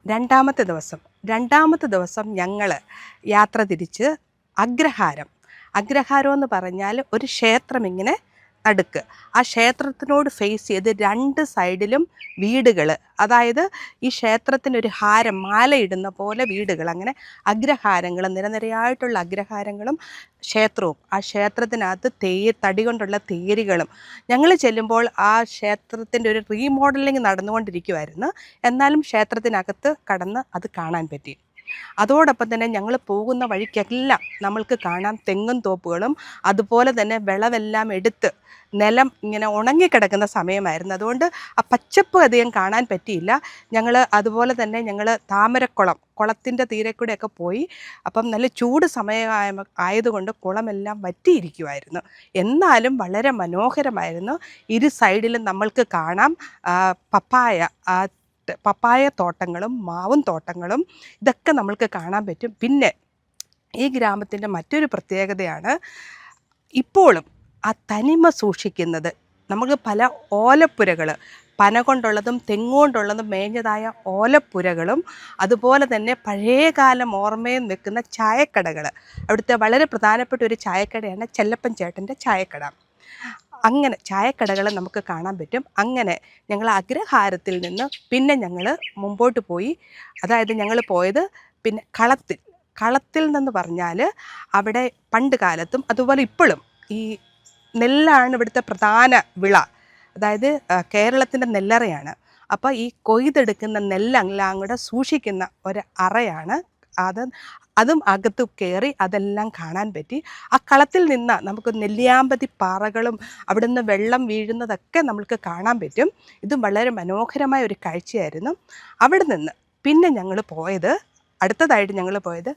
രണ്ടാമത്തെ ദിവസം ഞങ്ങൾ യാത്ര തിരിച്ച് അഗ്രഹാരം എന്ന് പറഞ്ഞാൽ ഒരു ക്ഷേത്രം ഇങ്ങനെ നടുക്ക്, ആ ക്ഷേത്രത്തിനോട് ഫേസ് ചെയ്ത് രണ്ട് സൈഡിലും വീടുകൾ, അതായത് ഈ ക്ഷേത്രത്തിനൊരു ഹാരം മാലയിടുന്ന പോലെ വീടുകൾ, അങ്ങനെ അഗ്രഹാരങ്ങൾ, നിരനിരയായിട്ടുള്ള അഗ്രഹാരങ്ങളും ക്ഷേത്രവും, ആ ക്ഷേത്രത്തിനകത്ത് തടി കൊണ്ടുള്ള തേരുകളും. ഞങ്ങൾ ചെല്ലുമ്പോൾ ആ ക്ഷേത്രത്തിൻ്റെ ഒരു റീമോഡലിംഗ് നടന്നുകൊണ്ടിരിക്കുമായിരുന്നു. എന്നാലും ക്ഷേത്രത്തിനകത്ത് കടന്ന് അത് കാണാൻ പറ്റി. അതോടൊപ്പം തന്നെ ഞങ്ങൾ പോകുന്ന വഴിക്കെല്ലാം നമ്മൾക്ക് കാണാം തെങ്ങും തോപ്പുകളും, അതുപോലെ തന്നെ വിളവെല്ലാം എടുത്ത് നിലം ഇങ്ങനെ ഉണങ്ങിക്കിടക്കുന്ന സമയമായിരുന്നു. അതുകൊണ്ട് ആ പച്ചപ്പ് അധികം കാണാൻ പറ്റിയില്ല. അതുപോലെ തന്നെ ഞങ്ങൾ കുളത്തിൻ്റെ തീരെ കൂടെയൊക്കെ പോയി. അപ്പം നല്ല ചൂട് ആയതുകൊണ്ട് കുളമെല്ലാം വറ്റിയിരിക്കുമായിരുന്നു. എന്നാലും വളരെ മനോഹരമായിരുന്നു. ഇരു സൈഡിലും നമ്മൾക്ക് കാണാം പപ്പായ തോട്ടങ്ങളും മാവും തോട്ടങ്ങളും, ഇതൊക്കെ നമ്മൾക്ക് കാണാൻ പറ്റും. പിന്നെ ഈ ഗ്രാമത്തിൻ്റെ മറ്റൊരു പ്രത്യേകതയാണ് ഇപ്പോഴും ആ തനിമ സൂക്ഷിക്കുന്നത്. നമുക്ക് പല ഓലപ്പുരകൾ, പന കൊണ്ടുള്ളതും തെങ്ങുകൊണ്ടുള്ളതും മേഞ്ഞതായ ഓലപ്പുരകളും, അതുപോലെ തന്നെ പഴയകാലം ഓർമ്മയിൽ നിൽക്കുന്ന ചായക്കടകൾ. അവിടുത്തെ വളരെ പ്രധാനപ്പെട്ട ഒരു ചായക്കടയാണ് ചെല്ലപ്പൻ ചേട്ടൻ്റെ ചായക്കട. അങ്ങനെ ചായക്കടകൾ നമുക്ക് കാണാൻ പറ്റും. അങ്ങനെ ഞങ്ങൾ അഗ്രഹാരത്തിൽ നിന്ന് പിന്നെ ഞങ്ങൾ മുമ്പോട്ട് പോയി. അതായത് ഞങ്ങൾ പോയത് പിന്നെ കളത്തിൽ നിന്ന് പറഞ്ഞാൽ അവിടെ പണ്ട് കാലത്തും അതുപോലെ ഇപ്പോഴും ഈ നെല്ലാണ് ഇവിടുത്തെ പ്രധാന വിള. അതായത് കേരളത്തിൻ്റെ നെല്ലറയാണ്. അപ്പോൾ ഈ കൊയ്തെടുക്കുന്ന നെല്ലെല്ലാം കൂടെ സൂക്ഷിക്കുന്ന ഒരു അറയാണ് അതും അകത്ത് കയറി അതെല്ലാം കാണാൻ പറ്റി. ആ കളത്തിൽ നിന്ന് നമുക്ക് നെല്ലിയാമ്പതി പാറകളും അവിടുന്ന് വെള്ളം വീഴുന്നതൊക്കെ നമുക്ക് കാണാൻ പറ്റും. ഇതും വളരെ മനോഹരമായ ഒരു കാഴ്ചയായിരുന്നു. അവിടെ നിന്ന് പിന്നെ അടുത്തതായിട്ട് ഞങ്ങൾ പോയത്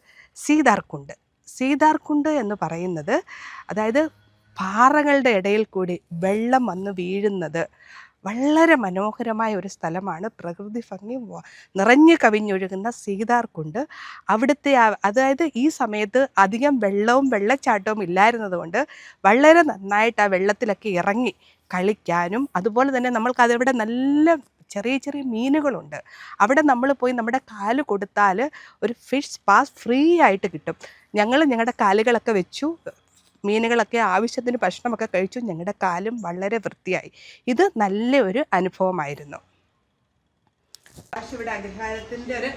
സീതാർകുണ്ട് എന്ന് പറയുന്നത്, അതായത് പാറകളുടെ ഇടയിൽ കൂടി വെള്ളം വന്ന് വീഴുന്നത് വളരെ മനോഹരമായ ഒരു സ്ഥലമാണ്. പ്രകൃതി ഭംഗി നിറഞ്ഞു കവിഞ്ഞൊഴുകുന്ന സീതാർകുണ്ട്. അവിടുത്തെ അതായത് ഈ സമയത്ത് അധികം വെള്ളവും വെള്ളച്ചാട്ടവും ഇല്ലായിരുന്നത് കൊണ്ട് വളരെ നന്നായിട്ട് ആ വെള്ളത്തിലൊക്കെ ഇറങ്ങി കളിക്കാനും, അതുപോലെ തന്നെ നമ്മൾക്കതിവിടെ നല്ല ചെറിയ ചെറിയ മീനുകളുണ്ട്. അവിടെ നമ്മൾ പോയി നമ്മുടെ കാല് കൊടുത്താൽ ഒരു ഫിഷ് സ്പാ ഫ്രീ ആയിട്ട് കിട്ടും. ഞങ്ങളുടെ കാലുകളൊക്കെ വെച്ചു, മീനുകളൊക്കെ ആവശ്യത്തിന് ഭക്ഷണമൊക്കെ കഴിച്ചു. ഞങ്ങളുടെ കാലും വളരെ വൃത്തിയായി. ഇത് നല്ല ഒരു അനുഭവമായിരുന്നു. ഇവിടെ അഗ്രഹാരത്തിന്റെ ഒരു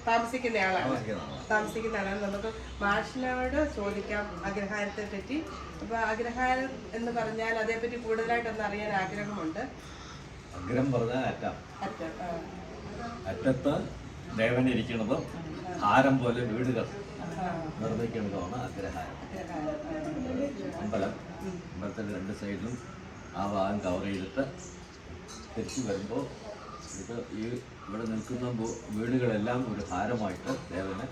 താമസിക്കുന്ന ആളാണ്. നമുക്ക് മാഷിനോട് ചോദിക്കാം അഗ്രഹാരത്തെ പറ്റി. അപ്പൊ അഗ്രഹാരം എന്ന് പറഞ്ഞാൽ അതേപറ്റി കൂടുതലായിട്ടൊന്ന് അറിയാൻ ആഗ്രഹമുണ്ട്. അഗ്രം പറഞ്ഞാൽ അറ്റത്ത് ദേവനിരിക്കുന്നത് ഹാരം പോലെ വീടുകൾ നിർമ്മിക്കുന്നതാണ് അഗ്രഹാരം. അമ്പലത്തിൻ്റെ രണ്ട് സൈഡിലും ആ ഭാഗം കവർ ചെയ്തിട്ട് തിരിച്ചു വരുമ്പോൾ ഇവിടെ നിൽക്കുന്ന വീടുകളെല്ലാം ഒരു ഹാരമായിട്ട് ദേവന്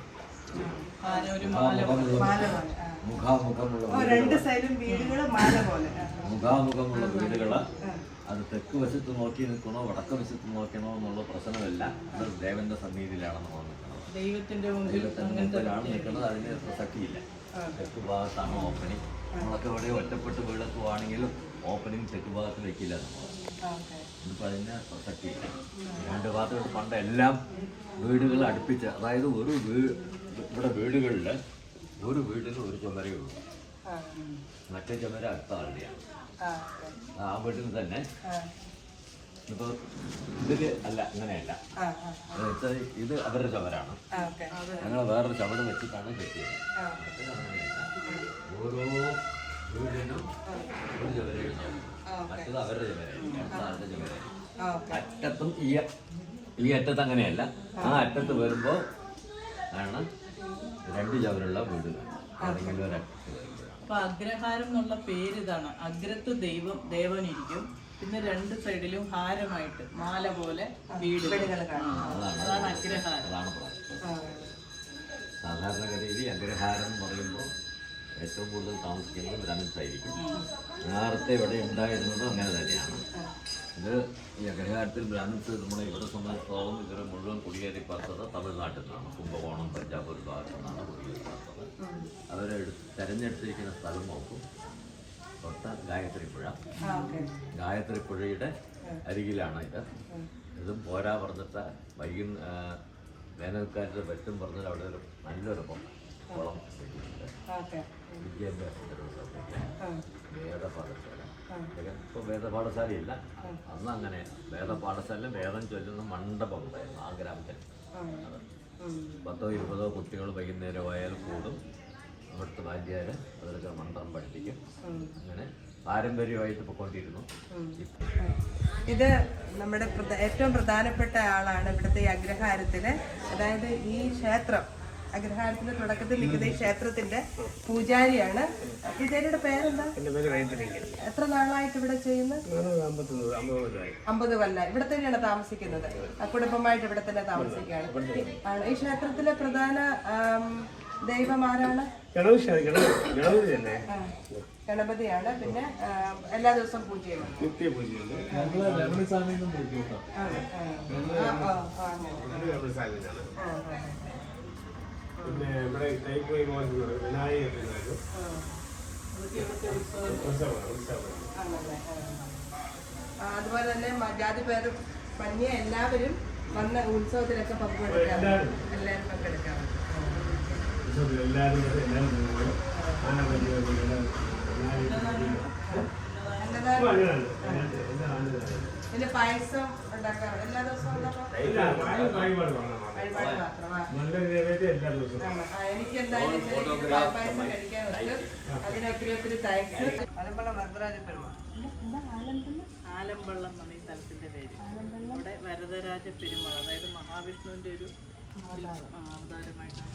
മുഖാമുഖമുള്ള വീടുകള് അത് തെക്ക് വശത്ത് നോക്കി നിൽക്കണോ വടക്ക് വശത്ത് നോക്കണോ എന്നുള്ള പ്രശ്നമല്ല. അത് ദേവന്റെ സന്നിധിയിലാണെന്ന് പറഞ്ഞിരിക്കുന്നത്. ദൈവത്തിന്റെ മുമ്പിലാണ് നിൽക്കുന്നത്. അതിന് പ്രസക്തിയില്ല. തെക്ക് ഭാഗത്താണ് ഓപ്പണിങ്. നമ്മളൊക്കെ ഇവിടെ ഒറ്റപ്പെട്ട് വീടെത്തുവാണെങ്കിലും ഓപ്പണിങ് തെക്ക് ഭാഗത്ത് വെക്കില്ല നമ്മൾ. ഇപ്പം അതിന് പ്രസക്തിയില്ല. രണ്ട് ഭാഗത്തോട്ട് പണ്ട് എല്ലാം വീടുകൾ അടുപ്പിച്ച്, അതായത് ഇവിടെ വീടുകളിൽ ഒരു വീട്ടിൽ ഒരു ചുമരേ ഉള്ളൂ. മറ്റേ ചുമര അടുത്ത ആളുടെയാണ്. ആ വീട്ടിൽ തന്നെ ഇപ്പോൾ ഇതില് അല്ല, അങ്ങനെയല്ല. ഇത് അവരുടെ ചുമരാണ്. ഞങ്ങൾ വേറൊരു ചുമട് വെച്ചിട്ടാണ് കെട്ടിയത്. ഓരോ വീടിനും ഒരു ചുമരയുണ്ട്. മറ്റത് അവരുടെ ചുമരായിരിക്കും, അടുത്ത ആളുടെ ചുമരായിരിക്കും. അറ്റത്തും ഈ അറ്റത്ത് അങ്ങനെയല്ല. ആ അറ്റത്ത് വരുമ്പോൾ ആണ് രണ്ട് ചുമരുള്ള വീടുകൾ. ഏതെങ്കിലും ഒരറ്റത്ത് വരുമ്പോൾ അപ്പൊ അഗ്രഹാരം എന്നുള്ള പേര് ഇതാണ്. അഗ്രത്ത് ദേവനിരിക്കും, പിന്നെ രണ്ട് സൈഡിലും ഹാരമായിട്ട് മാല പോലെ വീടുകൾ കാണാം. അതാണ് അഗ്രഹാരം. സാധാരണഗതിയിൽ അഗ്രഹാരം എന്ന് പറയുമ്പോൾ ഏറ്റവും കൂടുതൽ താമസിക്കുന്നത് ബ്രാഹ്മിൻസ് ആയിരിക്കും. നേരത്തെ ഇവിടെ ഉണ്ടായിരുന്നത് അങ്ങനെ തന്നെയാണ്. ഇത് ഈ അഗ്രഹാരത്തിൽ ബ്രാഹ്മിൻസ് നമ്മളെ ഇവിടെ സംബന്ധിച്ചിടത്തോളം ഇവരെ മുഴുവൻ കുടിയേറി പാർത്തത് തമിഴ്നാട്ടിൽ നിന്നാണ്. കുംഭകോണം, പഞ്ചാബ് ഒരു ഭാഗത്തു നിന്നാണ് കുടിയേറി പാർത്തത്. തെരഞ്ഞെടുത്തിരിക്കുന്ന സ്ഥലം നോക്കും. തൊട്ട് ഗായത്രിപ്പുഴയുടെ അരികിലാണ് ഇത്. ഇതും പോരാ പറഞ്ഞിട്ട് വേനൽക്കാലത്ത് വെട്ടും പറഞ്ഞാൽ അവിടെ ഒരു നല്ലൊരു കുളം വെച്ചിട്ടുണ്ട്. വിദ്യാഭ്യാസത്തിൻ്റെ ഒരു സൗകര്യം, വേദപാഠശാല. ഇപ്പോൾ വേദപാഠശാലയില്ല, അന്ന് അങ്ങനെ വേദപാഠശാല വേദം ചൊല്ലുന്ന മണ്ഡപം ഉണ്ടായിരുന്നു ആ ഗ്രാമത്തിൽ. 10-20 കുട്ടികൾ വൈകുന്നേരമായാൽ കൂടും. അവിടുത്തെ വാദ്യാര് അതൊക്കെ മന്ത്രം പഠിപ്പിക്കും. അങ്ങനെ പാരമ്പര്യമായിട്ട് പൊയ്ക്കൊണ്ടിരുന്നു. ഇത് നമ്മുടെ ഏറ്റവും പ്രധാനപ്പെട്ട ആളാണ് ഇവിടുത്തെ ഈ അഗ്രഹാരത്തിന്. അതായത് ഈ ക്ഷേത്രം അഗ്രഹാരത്തിന്റെ തുടക്കത്തിൽ നിൽക്കുന്ന ഈ ക്ഷേത്രത്തിന്റെ പൂജാരിയാണ്. പൂജാരിയുടെ പേരെന്താ? എത്ര നാളായിട്ട് ഇവിടെ ചെയ്യുന്നത്? 50 കൊല്ലം. ഇവിടെ തന്നെയാണ് താമസിക്കുന്നത്. കുടുംബമായിട്ട് ഇവിടെ തന്നെ താമസിക്കുകയാണ്. ഈ ക്ഷേത്രത്തിലെ പ്രധാന ദൈവം ആരാണ്? ഗണപതിയാണ്. പിന്നെ എല്ലാ ദിവസവും പൂജ ചെയ്യണം. പിന്നെ ഇവിടെ തൈപ്പൂയ വിനായക അതുപോലെ തന്നെ ജാതി പേര് പഞ്ഞ എല്ലാവരും വന്ന ഉത്സവത്തിലൊക്കെ പങ്കെടുക്കാം. എല്ലാവരും പങ്കെടുക്കാം. പിന്നെ പായസം ഉണ്ടാക്കാറ് എല്ലാ ദിവസവും. എനിക്ക് എന്തായാലും പായസം കഴിക്കാനുണ്ട്. അതിനൊത്തിരി താങ്ക്സ്. ആലമ്പള്ളം എന്ന ഈ സ്ഥലത്തിന്റെ പേര്. ഇവിടെ വരദരാജ പെരുമാൾ, അതായത് മഹാവിഷ്ണുവിന്റെ ഒരു അവതാരമായിട്ടാണ്.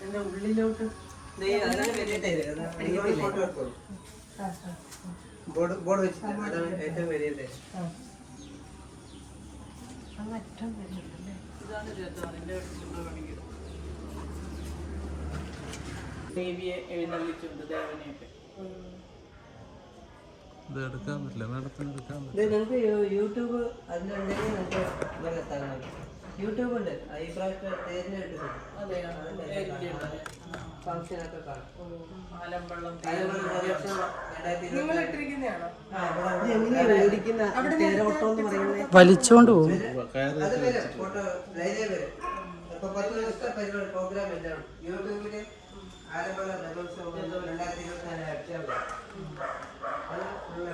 എന്റെ ഉള്ളിലോട്ട് ബോർഡ് വെച്ചിട്ട് അതാണ് ഏറ്റവും വലിയ ഇതാണ് രഥമാണ്. ദേവിയെ എഴുന്നള്ളിച്ചുണ്ട്, ദേവനെയൊക്കെ. നിങ്ങൾക്ക് യൂട്യൂബ് അതിലുണ്ടെങ്കിൽ നിങ്ങൾക്ക് വെള്ളത്താങ്ങാം. യൂട്യൂബ് ഉണ്ട്. ഈ പ്രാവശ്യം തേരിനെടുക്കും. ഫംഗ്ഷനൊക്കെ കാണും. വലിച്ചോണ്ട് പോകും. അത് വരും, ഫോട്ടോ ലൈനേ വരും. ഇപ്പൊ 10 ദിവസത്തെ പരിപാടി പ്രോഗ്രാം എല്ലാം യൂട്യൂബില് ആലപ്പുഴ രഥോത്സവം 2024 അടിച്ചാൽ അത്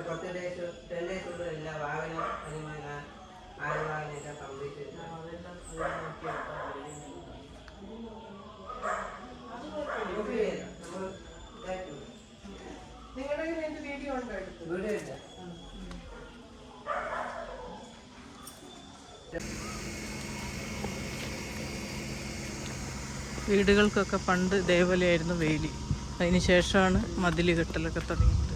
10 ഡേയ്സ് 10 ഡേയ്സ് ഉള്ള എല്ലാ വാഹനം ആലുവാനെല്ലാം കംപ്ലീറ്റ് നിങ്ങളുടെ വീഡിയോ ഉണ്ടോ? വീഡിയോ ഇല്ല. വീടുകൾക്കൊക്കെ പണ്ട് ഇതേപോലെയായിരുന്നു വേലി. അതിന് ശേഷമാണ് മതിൽ കെട്ടലൊക്കെ തുടങ്ങിയത്.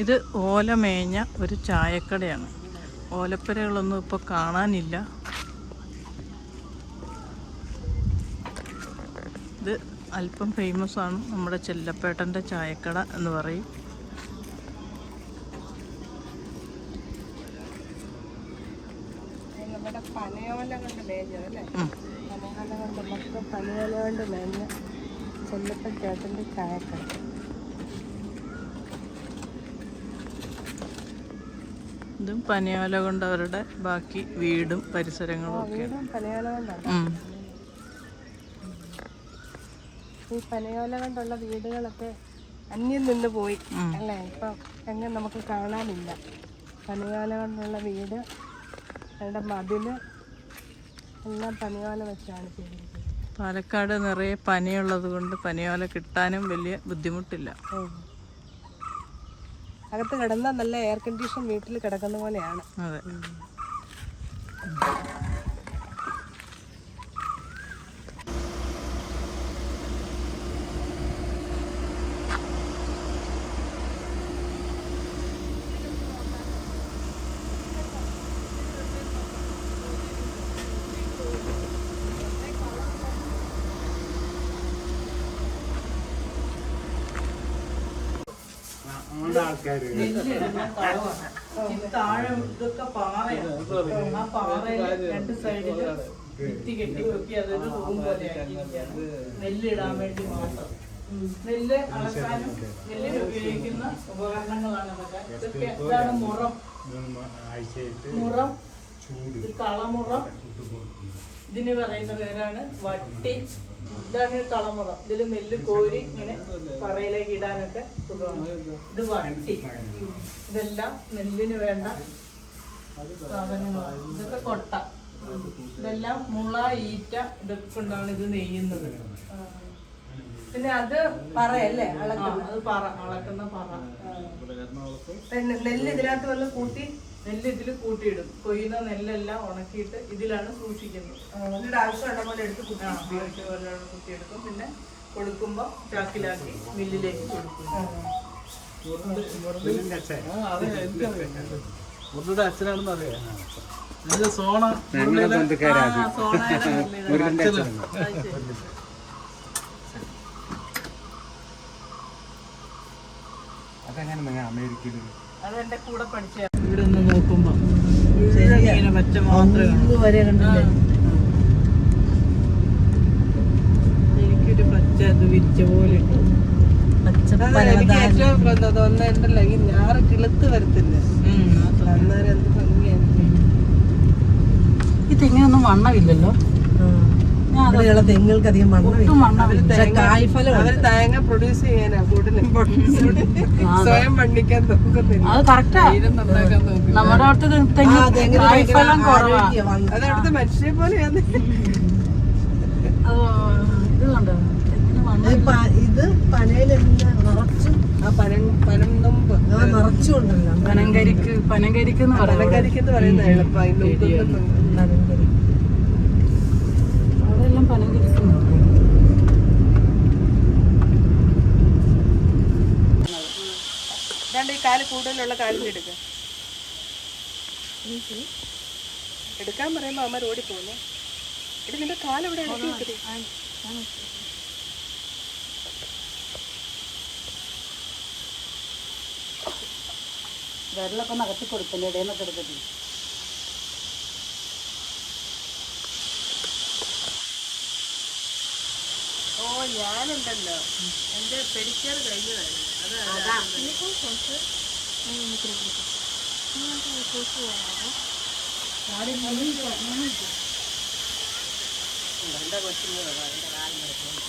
ഇത് ഓല മേഞ്ഞ ഒരു ചായക്കടയാണ്. ഓലപ്പുരകളൊന്നും ഇപ്പോൾ കാണാനില്ല. ഇത് അല്പം ഫേമസ് ആണ്. നമ്മുടെ ചെല്ലപ്പേട്ടൻ്റെ ചായക്കട എന്ന് പറയും. പനയോല കൊണ്ട് മേഞ്ഞതല്ലേ? പനയോല കൊണ്ട് മൊത്തം പനയോല കൊണ്ട് മേഞ്ഞ ചെല്ലപ്പൻ ചേട്ടൻ്റെ ചായക്കട. ഇതും പനയോല കൊണ്ട് അവരുടെ ബാക്കി വീടും പരിസരങ്ങളും ഒക്കെ. വീടും പനയോല കൊണ്ടാണ്. ഈ പനയോല കൊണ്ടുള്ള വീടുകളൊക്കെ അന്യം നിന്ന് പോയി അല്ലേ? ഇപ്പം എങ്ങനെ നമുക്ക് കാണാനില്ല. പനയോല കൊണ്ടുള്ള വീട്, അതിൻ്റെ മതില് എല്ലാം പനയോല വെച്ചാണ് ചെയ്തിരിക്കുന്നത്. പാലക്കാട് നിറയെ പനിയുള്ളത് കൊണ്ട് പനയോല കിട്ടാനും വലിയ ബുദ്ധിമുട്ടില്ല. അകത്ത് കിടന്നാൽ നല്ല എയർ കണ്ടീഷൻ വീട്ടിൽ കിടക്കുന്ന പോലെയാണ്. അതെ. നെല്ലിടുന്ന കളമാണ്. ഈ താഴെ ഇതൊക്കെ പാറയാണ്. ആ പാറയില് രണ്ട് സൈഡിലും ഭിത്തി കെട്ടി വെക്കി അതൊരു റൂം പോലെ ആക്കിയിരിക്കുകയാണ് നെല്ലിടാൻ വേണ്ടി മാത്രം. നെല്ല് അളക്കാനും നെല്ലിന് ഉപയോഗിക്കുന്ന ഉപകരണങ്ങളാണ് ഇതൊക്കെ. ഇതൊക്കെ ഇതാണ് മുറം. മുറം, ഇത് കളമുറം, ഇതിന് പറയുന്ന പേരാണ് വട്ടി. ഇതാണ് കളമുറം. ഇതിൽ നെല്ല് കോരി ഇങ്ങനെ പറയിലേക്ക് ഇടാനൊക്കെ സുഖമാണ്. ഇത് വട്ടി. ഇതെല്ലാം നെല്ലിന് വേണ്ട സാധനങ്ങളാണ്. ഇതൊക്കെ കൊട്ട. ഇതെല്ലാം മുള, ഈറ്റ ഇതൊക്കെ കൊണ്ടാണ് ഇത് നെയ്യുന്നത്. പിന്നെ അത് പറയല്ലേ അത് പറ, അളക്കുന്ന പറ. നെല്ല് ഇതിനകത്ത് വന്ന് കൂട്ടി, നെല്ല് ഇതിൽ കൂട്ടിയിടും. കൊയ്യുന്ന നെല്ലെല്ലാം ഉണക്കിയിട്ട് ഇതിലാണ് സൂക്ഷിക്കുന്നത്. നെല്ലിയുടെ ആവശ്യമുള്ള പോലെ എടുത്ത് കുത്തിയെടുക്കും. പിന്നെ കൊടുക്കുമ്പോൾ ചാക്കിലാക്കി മില്ലിലേക്ക് കൊടുക്കും. മുരളിയുടെ അച്ഛനാണെന്ന് അറിയാം. സോണ അതെങ്ങനെ അമേരിക്കയിൽ അതെന്റെ കൂടെ പഠിച്ച. ഇവിടെ നിന്ന് നോക്കുമ്പോ ഇങ്ങനെ പച്ച മാത്രമേ എനിക്കൊരു പച്ച അത് വിരിച്ച പോലെ ഇട്ടു. എനിക്ക് ഏറ്റവും തോന്നുന്നത് ഉണ്ടല്ലോ ഈ ഞാറ് കിളുത്ത് വരത്തില്ല. അന്നേരം എന്ത് ഭംഗിയാണ്. ഈ തെങ്ങിനൊന്നും വണ്ണമില്ലല്ലോ. തെങ്ങൾക്ക് അധികം അവര് തേങ്ങ പ്രൊഡ്യൂസ് ചെയ്യാനാ കൂടുതലും സ്വയം പണിക്കാൻ നോക്കുന്നില്ല. അത് കറക്റ്റാ. നമ്മുടെ അവിടുത്തെ തെങ്ങ് കായ്ഫലം കുറവാ. അത് അവിടുത്തെ മനുഷ്യരെ പോലെയാണ്. ഇത് കണ്ടോ ഇത് പനയിലെല്ലാം നിറച്ചും ആ പനം നൊമ്പ് നിറച്ചുകൊണ്ടല്ലോ. പനങ്കരിക്ക് പനങ്കരിക്കെന്ന് പറയുന്ന എളുപ്പമായി. അവിടെയെല്ലാം പനങ്കരിക്കുന്നു. അതാണ്ട് ഈ കാല് കൂടുതലുള്ള കാലിലെടുക്ക. എടുക്കാൻ പറയുമ്പോ അമ്മ ഓടി പോകുന്നു. ഇത് നിന്റെ കാലെവിടെ ഇടയ്ക്ക് വെക്കരുത്. വെള്ളമൊക്കെ നകത്തി കൊടുക്കല്ലേ, ഇടയിൽ നിന്നൊക്കെ എടുത്തിട്ട്. ഓ ഞാനുണ്ടല്ലോ എന്റെ പെരിക്കാർ കഴിഞ്ഞതായിരുന്നു. എന്റെ കൊച്ചിന് എന്റെ കാലം നടക്കുന്നു.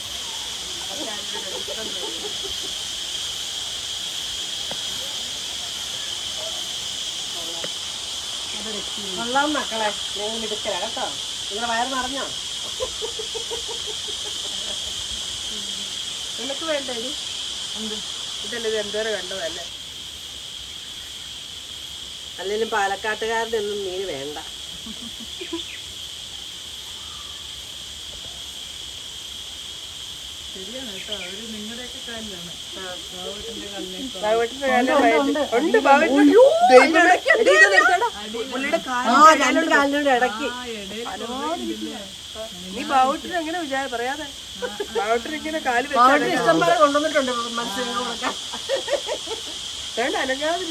കൊള്ളാം മക്കളെ, നിങ്ങൾ എടുക്കല കേട്ടോ. നിങ്ങളുടെ വയറ് നിറഞ്ഞോ? നിനക്ക് വേണ്ട ഇനി ഇതല്ലേ, ഇത് എന്തോരം വേണ്ടതല്ലേ. അല്ലെങ്കിലും പാലക്കാട്ടുകാരുടെ ഒന്നും മീൻ വേണ്ട. ശരിയാണ് കേട്ടോ. അവര് നിങ്ങളുടെയൊക്കെ കാലിലാണ്. കാലിനോട് ഇടയ്ക്ക് നീ ബാവൂട്ടിന് എങ്ങനെ വിചാരം പറയാതെ ബാവൂട്ടിന് ഇങ്ങനെ കാല് ഇഷ്ടം പോലെ കൊണ്ടുവന്നിട്ടുണ്ട് മത്സ്യങ്ങളൊക്കെ. വേണ്ട അനങ്ങാതെ.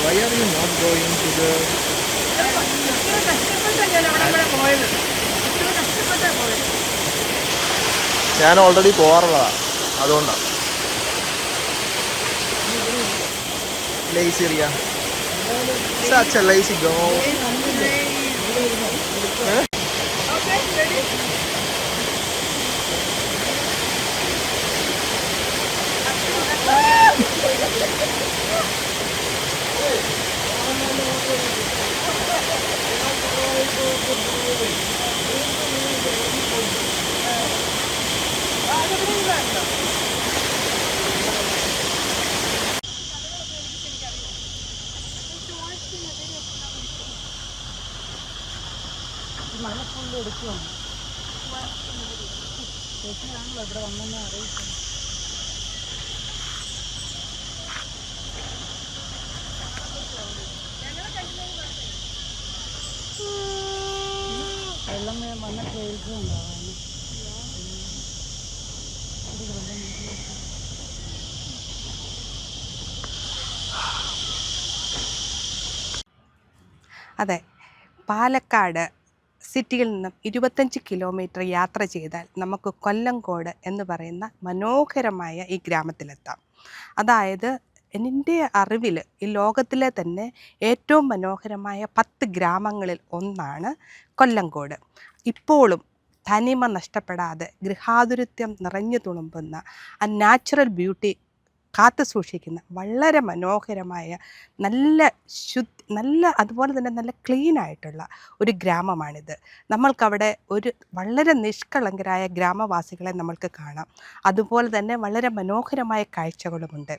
Why are you not going to the... ഞാൻ ഓൾറെഡി പോകാറുള്ളതാണ്, അതുകൊണ്ടാണ്. Lazy Ria. Such a lazy girl. Huh? വെള്ളം വന്ന ട്രെയിൽസും ഉണ്ടാവാൻ. അതെ, പാലക്കാട് സിറ്റിയിൽ നിന്നും 25 കിലോമീറ്റർ യാത്ര ചെയ്താൽ നമുക്ക് കൊല്ലങ്കോട് എന്ന് പറയുന്ന മനോഹരമായ ഈ ഗ്രാമത്തിലെത്താം. അതായത് എൻ്റെ അറിവിൽ ഈ ലോകത്തിലെ തന്നെ ഏറ്റവും മനോഹരമായ 10 ഗ്രാമങ്ങളിൽ ഒന്നാണ് കൊല്ലങ്കോട്. ഇപ്പോഴും തനിമ നഷ്ടപ്പെടാതെ ഗൃഹാതുരത്വം നിറഞ്ഞു തുളുമ്പുന്ന ആ നാച്ചുറൽ ബ്യൂട്ടി കാത്തു സൂക്ഷിക്കുന്ന വളരെ മനോഹരമായ നല്ല അതുപോലെ തന്നെ നല്ല ക്ലീനായിട്ടുള്ള ഒരു ഗ്രാമമാണിത്. നമ്മൾക്കവിടെ ഒരു വളരെ നിഷ്കളങ്കരായ ഗ്രാമവാസികളെ നമ്മൾക്ക് കാണാം. അതുപോലെ തന്നെ വളരെ മനോഹരമായ കാഴ്ചകളുമുണ്ട്.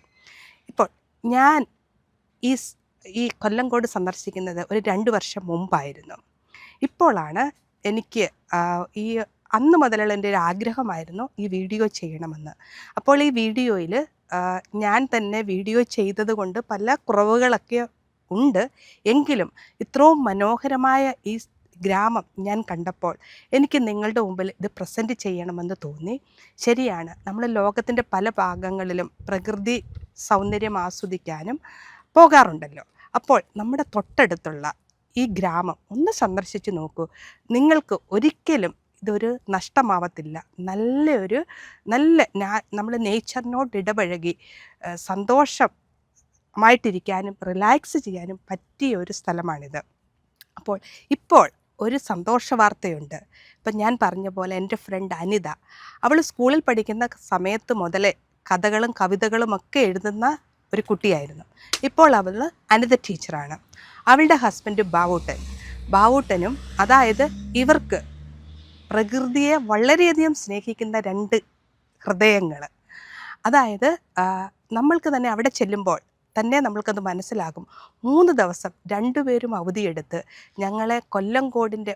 ഇപ്പോൾ ഞാൻ ഈ കൊല്ലങ്കോട് സന്ദർശിക്കുന്നത് ഒരു 2 വർഷം മുമ്പായിരുന്നു. ഇപ്പോഴാണ് എനിക്ക് അന്ന് മുതലുള്ള എൻ്റെ ഒരു ആഗ്രഹമായിരുന്നു ഈ വീഡിയോ ചെയ്യണമെന്ന്. അപ്പോൾ ഈ വീഡിയോയിൽ ഞാൻ തന്നെ വീഡിയോ ചെയ്തത് കൊണ്ട് പല കുറവുകളൊക്കെ ഉണ്ട്. എങ്കിലും ഇത്രയും മനോഹരമായ ഈ ഗ്രാമം ഞാൻ കണ്ടപ്പോൾ എനിക്ക് നിങ്ങളുടെ മുമ്പിൽ ഇത് പ്രസൻറ്റ് ചെയ്യണമെന്ന് തോന്നി. ശരിയാണ്, നമ്മൾ ലോകത്തിൻ്റെ പല ഭാഗങ്ങളിലും പ്രകൃതി സൗന്ദര്യം ആസ്വദിക്കാനും പോകാറുണ്ടല്ലോ. അപ്പോൾ നമ്മുടെ തൊട്ടടുത്തുള്ള ഈ ഗ്രാമം ഒന്ന് സന്ദർശിച്ച് നോക്കൂ. നിങ്ങൾക്ക് ഒരിക്കലും ഇതൊരു നഷ്ടമാവത്തില്ല. നമ്മൾ നേച്ചറിനോട് ഇടപഴകി സന്തോഷമായിട്ടിരിക്കാനും റിലാക്സ് ചെയ്യാനും പറ്റിയ ഒരു സ്ഥലമാണിത്. ഇപ്പോൾ ഒരു സന്തോഷ വാർത്തയുണ്ട്. ഇപ്പം ഞാൻ പറഞ്ഞ പോലെ എൻ്റെ ഫ്രണ്ട് അനിത, അവൾ സ്കൂളിൽ പഠിക്കുന്ന സമയത്ത് മുതലേ കഥകളും കവിതകളും ഒക്കെ എഴുതുന്ന ഒരു കുട്ടിയായിരുന്നു. ഇപ്പോൾ അവൾ അനിത ടീച്ചറാണ്. അവളുടെ ഹസ്ബൻഡ് ബാവൂട്ടനും അതായത് ഇവർക്ക് പ്രകൃതിയെ വളരെയധികം സ്നേഹിക്കുന്ന 2 ഹൃദയങ്ങൾ. അതായത് നമ്മൾക്ക് തന്നെ അവിടെ ചെല്ലുമ്പോൾ തന്നെ നമ്മൾക്കത് മനസ്സിലാകും. 3 ദിവസം 2 പേരും അവധിയെടുത്ത് ഞങ്ങളെ കൊല്ലങ്കോടിൻ്റെ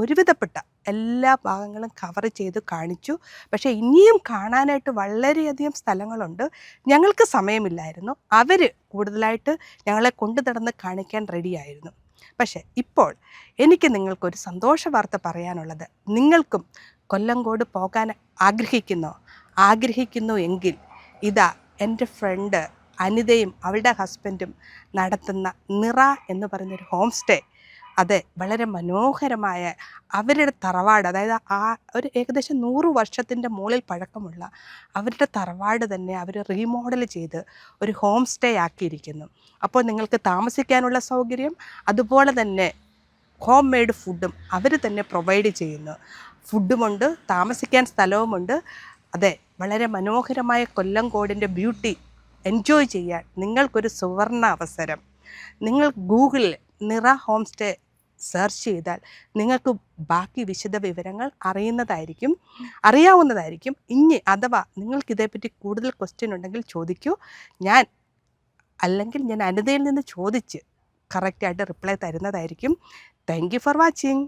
ഒരുവിധപ്പെട്ട എല്ലാ ഭാഗങ്ങളും കവർ ചെയ്ത് കാണിച്ചു. പക്ഷേ ഇനിയും കാണാനായിട്ട് വളരെയധികം സ്ഥലങ്ങളുണ്ട്. ഞങ്ങൾക്ക് സമയമില്ലായിരുന്നു. അവർ കൂടുതലായിട്ട് ഞങ്ങളെ കൊണ്ടു നടന്ന് കാണിക്കാൻ റെഡിയായിരുന്നു. പക്ഷേ ഇപ്പോൾ എനിക്ക് നിങ്ങൾക്കൊരു സന്തോഷ വാർത്ത പറയാനുള്ളത്, നിങ്ങൾക്കും കൊല്ലങ്കോട് പോകാൻ ആഗ്രഹിക്കുന്നു എങ്കിൽ ഇതാ എൻ്റെ ഫ്രണ്ട് അനിതയും അവളുടെ ഹസ്ബൻഡും നടത്തുന്ന നിറ എന്ന് പറയുന്നൊരു ഹോം സ്റ്റേ. അതെ, വളരെ മനോഹരമായ അവരുടെ തറവാട്, അതായത് ഒരു ഏകദേശം 100 വർഷത്തിൻ്റെ മുകളിൽ പഴക്കമുള്ള അവരുടെ തറവാട് തന്നെ അവർ റീമോഡൽ ചെയ്ത് ഒരു ഹോം സ്റ്റേ ആക്കിയിരിക്കുന്നു. അപ്പോൾ നിങ്ങൾക്ക് താമസിക്കാനുള്ള സൗകര്യം, അതുപോലെ തന്നെ ഹോം മെയ്ഡ് ഫുഡും അവർ തന്നെ പ്രൊവൈഡ് ചെയ്യുന്നു. ഫുഡുമുണ്ട്, താമസിക്കാൻ സ്ഥലവുമുണ്ട്. അതെ, വളരെ മനോഹരമായ കൊല്ലങ്കോടിൻ്റെ ബ്യൂട്ടി എൻജോയ് ചെയ്യാൻ നിങ്ങൾക്കൊരു സുവർണ അവസരം. നിങ്ങൾ ഗൂഗിളിൽ നിറ ഹോം സ്റ്റേ സെർച്ച് ചെയ്താൽ നിങ്ങൾക്ക് ബാക്കി വിശദ വിവരങ്ങൾ അറിയാവുന്നതായിരിക്കും. ഇനി അഥവാ നിങ്ങൾക്ക് ഇതേപ്പറ്റി കൂടുതൽ ക്വസ്റ്റ്യൻ ഉണ്ടെങ്കിൽ ചോദിക്കൂ. ഞാൻ അനിതയിൽ നിന്ന് ചോദിച്ച് കറക്റ്റായിട്ട് റിപ്ലൈ തരുന്നതായിരിക്കും. Thank you for watching.